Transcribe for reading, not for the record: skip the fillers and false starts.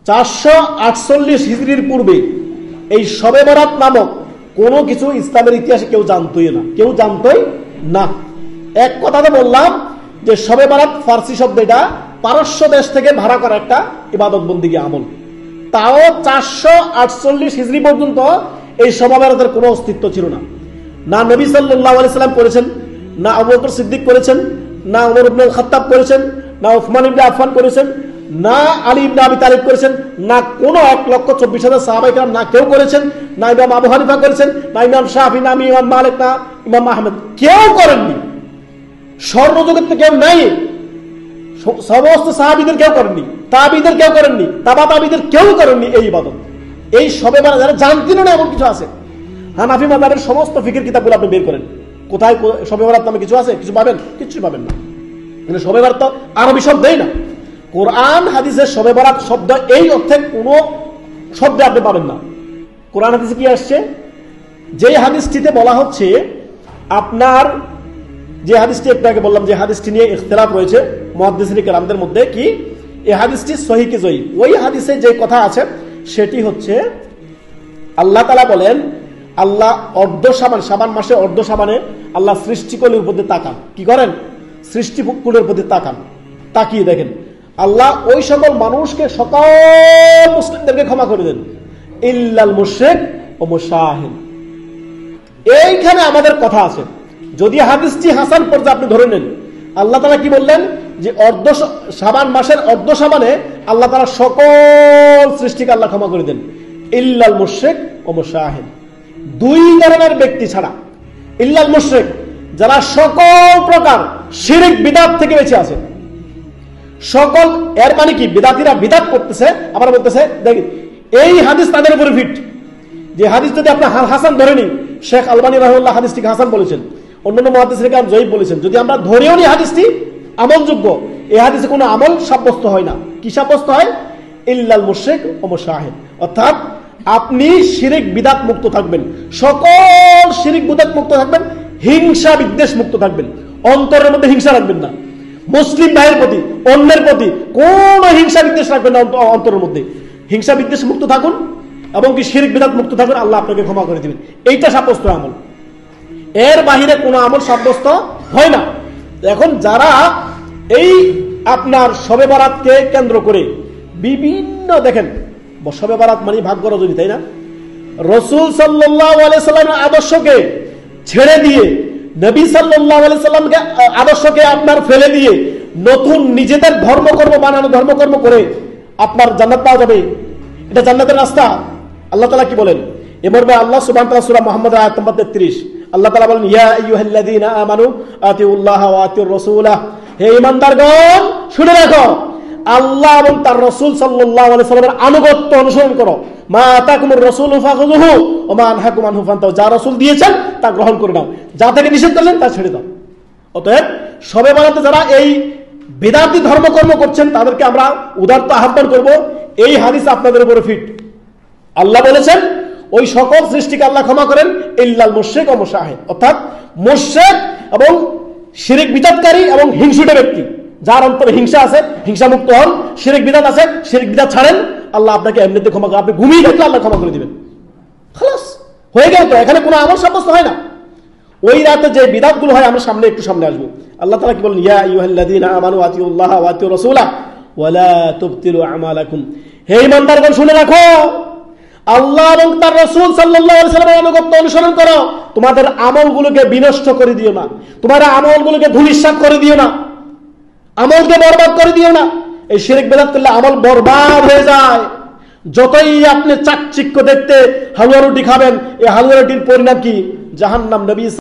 448 হিজরির পূর্বে এই শবে বরাত নামক কোনো কিছু ইসলামের ইতিহাসে কেউ জানতোই না। এক কথাতে বললাম যে শবে বরাত ফার্সি শব্দ, এটা পারস্য দেশ থেকে ভাড়া করা একটা ইবাদত বন্দিগি আমল। তাও 448 হিজরি পর্যন্ত এই শবে বরাতের কোনো অস্তিত্ব ছিল না। না নবী সাল্লাল্লাহু আলাইহি সাল্লাম করেছেন, না আবু বকর সিদ্দিক করেছেন, না ওমর ইবনে খাত্তাব করেছেন, না উসমান ইবনে আফফান করেছেন, না আলী ইবনে আবি তালিব করেছেন, না কোনো 1,24,000 সাহাবায়ে কেরাম না কেউ করেছেন, না ইমাম আবু হানিফা করেছেন, না ইমাম শাফি, না ইমাম মালিক, না ইমাম আহমদ, কেউ করেননি। স্বর্ণযুগের তো কেউ নাই, সমস্ত সাহাবীদের কেউ করেননি, তাবিদের কেউ করেননি, তাবা তাবিদের কেউ করেননি এই ইবাদত। এই শবে বরাত যারা জানতেন না এমন কিছু আছে। হানাফি মাযহাবের সমস্ত ফিকহের কিতাবগুলো আপনি বের করেন, কোথায় শবে বরাত নামে কিছু আছে? কিছু পাবেন? কিচ্ছু পাবেন না। মানে শবে বরাত তো আরবি শব্দই না। কোরআন হাদিসের শবে বরাত শব্দ এই অর্থে কোনো শব্দ আপনি পাবেন না। কোরআন হাদিসে কি আসছে? যে হাদিসটিতে বলা হচ্ছে, আপনার যে হাদিসটি একটু আগে বললাম, যে হাদিসটি নিয়ে ইখতিলাফ রয়েছে মুহাদ্দিসিন কেরামদের মধ্যে, কি এই হাদিসটি সহিহ কি জয়ীফ, ওই হাদিসে যে কথা আছে সেটি হচ্ছে আল্লাহ তাআলা বলেন, আল্লাহ শাবান মাসে অর্ধ শাবানে আল্লাহ সৃষ্টিকুলের উপর দিয়ে তাকান। কি করেন? সৃষ্টিকুলের উপর দিয়ে তাকান, তাকিয়ে দেখেন আল্লাহ ওই সকল মানুষকে, সকল মুসলিমদেরকে ক্ষমা করে দেন, ইল্লাল মুশরিক ও মুশাহিন। এইখানে আমাদের কথা আছে। যদি হাদিসটি হাসান পর্যায়ে আপনি ধরে নেন, আল্লাহ তাআলা কি বললেন? যে শাবান মাসের অর্ধ শাবানে আল্লাহ তাআলা সকল সৃষ্টিকে আল্লাহ ক্ষমা করে দেন, ইল্লাল মুশরিক ও মুশাহিন। দুই ধরনের ব্যক্তি ছাড়া, ইল্লাল মুশরিক, যারা সকল প্রকার শিরক বিদআত থেকে বেঁচে আছে। সকল, এর মানে কি? বিদআতীরা বিদআত করতেছে, আবার বলতেছে দেখেন এই হাদিস তাদের উপরে ফিট। যে হাদিস যদি আপনি হাসান ধরে নিন, শেখ আলবানী রাহিমাহুল্লাহ হাদিসটিকে হাসান বলেছেন, অন্যান্য মুহাদ্দিসিন কেরাম জয়ীফ বলেছেন। যদি আমরা ধরেও নি হাদিসটি আমলযোগ্য, এই হাদিসে কোনো আমল সাব্যস্ত হয় না। কি সাব্যস্ত হয়? ইল্লাল মুশরিক ও মুশাহিদ। অর্থাৎ আপনি শিরক বিদআত মুক্ত থাকবেন, সকল শিরক বিদআত মুক্ত থাকবেন, হিংসা বিদ্বেষ মুক্ত থাকবেন, অন্তরের মধ্যে হিংসা রাখবেন না, মুসলিম ভাইয়ের প্রতি, অন্যের প্রতি কোনো হিংসা বিদ্বেষ রাখবেন না, অন্তরের মধ্যে হিংসা বিদ্বেষ মুক্ত থাকুন, এবং কি শিরক বিদআত মুক্ত থাকুন, আল্লাহ আপনাকে ক্ষমা করে দিবেন। এইটা সাব্যস্ত আমল, এর বাহিরে কোনো আমল সাব্যস্ত হয় না। এখন যারা এই আপনার শবে বরাতকে কেন্দ্র করে বিভিন্ন, দেখেন শবে বরাত মানে ভাগ্য রজনী, তাই না? রাসূল সাল্লাল্লাহু আলাইহি সাল্লামের আদর্শকে ছেড়ে দিয়ে, নবী সাল্লাল্লাহু আলাইহি সাল্লামকে আদর্শকে আপনার ফেলে দিয়ে নতুন নিজেদের ধর্মকর্ম বানানো, ধর্মকর্ম করে আপনার জান্নাত পাওয়া যাবে, এটা জান্নাতের রাস্তা। আল্লাহ তাআলা কি বলেন এ মর্মে? আল্লাহ সুবহানাহু ওয়া তাআলা সূরা মুহাম্মদ আয়াত নম্বর 33 আল্লাহ তাআলা বলেন, ইয়া আইয়ুহাল্লাযীনা আমানু আতিউল্লাহ ওয়া আতিউর রাসূলা, হে ঈমানদারগণ শুনে রাখো, আল্লাহ এবং তার রাসূল সাল্লাল্লাহু আলাইহি সাল্লামের আনুগত্য অনুসরণ করো। মা আতাকুমুর রাসূলু ফাখুযুহু ওয়া মা আনহাকুম আনহু ফান্তাহু, যা রাসূল দিয়েছেন তা গ্রহণ করে নাও, যা থেকে নিষেধ করলেন তা ছেড়ে দাও। অতএব শবে বরাতে যারা এই বিদআতি ধর্মকর্ম করছেন তাদেরকে আমরা উদারত আহ্বান করব, এই হাদিস আপনাদের উপরে ফিট। আল্লাহ বলেছেন ওই সকল সৃষ্টিকে আল্লাহ ক্ষমা করেন, ইল্লাল মুশরিক ও মুশাহিদ। অর্থাৎ মুশরিক এবং শিরক বিদআতকারী এবং হিংসুটে ব্যক্তি, যার অন্তরে হিংসা আছে, হিংসা মুক্ত হন। শিরক বিদআত আছে, শিরক বিদআত ছাড়েন, আল্লাহ আপনাকে এমনিতে ক্ষমা করেন। আপনি ঘুমিয়ে থাকলে আল্লাহ ক্ষমা করে দিবেন, খালাস হয়ে গেল। তো এখানে কোনো আমল সাব্যস্ত হয় না। ওই রাতে যে বিদআতগুলো হয়, আমরা সামনে একটু সামনে আসবো। আল্লাহ তাআলা কি বলেন? ইয়া আইয়ুহাল্লাযীনা আমানু আতিউল্লাহ ওয়া আতিউর রাসূলা ওয়া লা তুবতিলু আমালাকুম, হে ঈমানদারগণ শুনে রাখো, আল্লাহ এবং তার রাসূল সাল্লাল্লাহু আলাইহি ওয়াসাল্লামের আনুগত্য অনুসরণ করো, তোমাদের আমলগুলোকে বিনষ্ট করে দিও না, তোমাদের আমলগুলোকে ধূলিসাৎ করে দিও না, আমলকে বরবাদ করে দিও না। এই শিরক বিদআত করলে আমল বরবাদ হয়ে যায়। যতই আপনি চাকচিক্য দেখতে হালুয়া রুটি খাবেন, এই হালুয়া রুটির পরিণাম কি? জাহান্নাম। নবী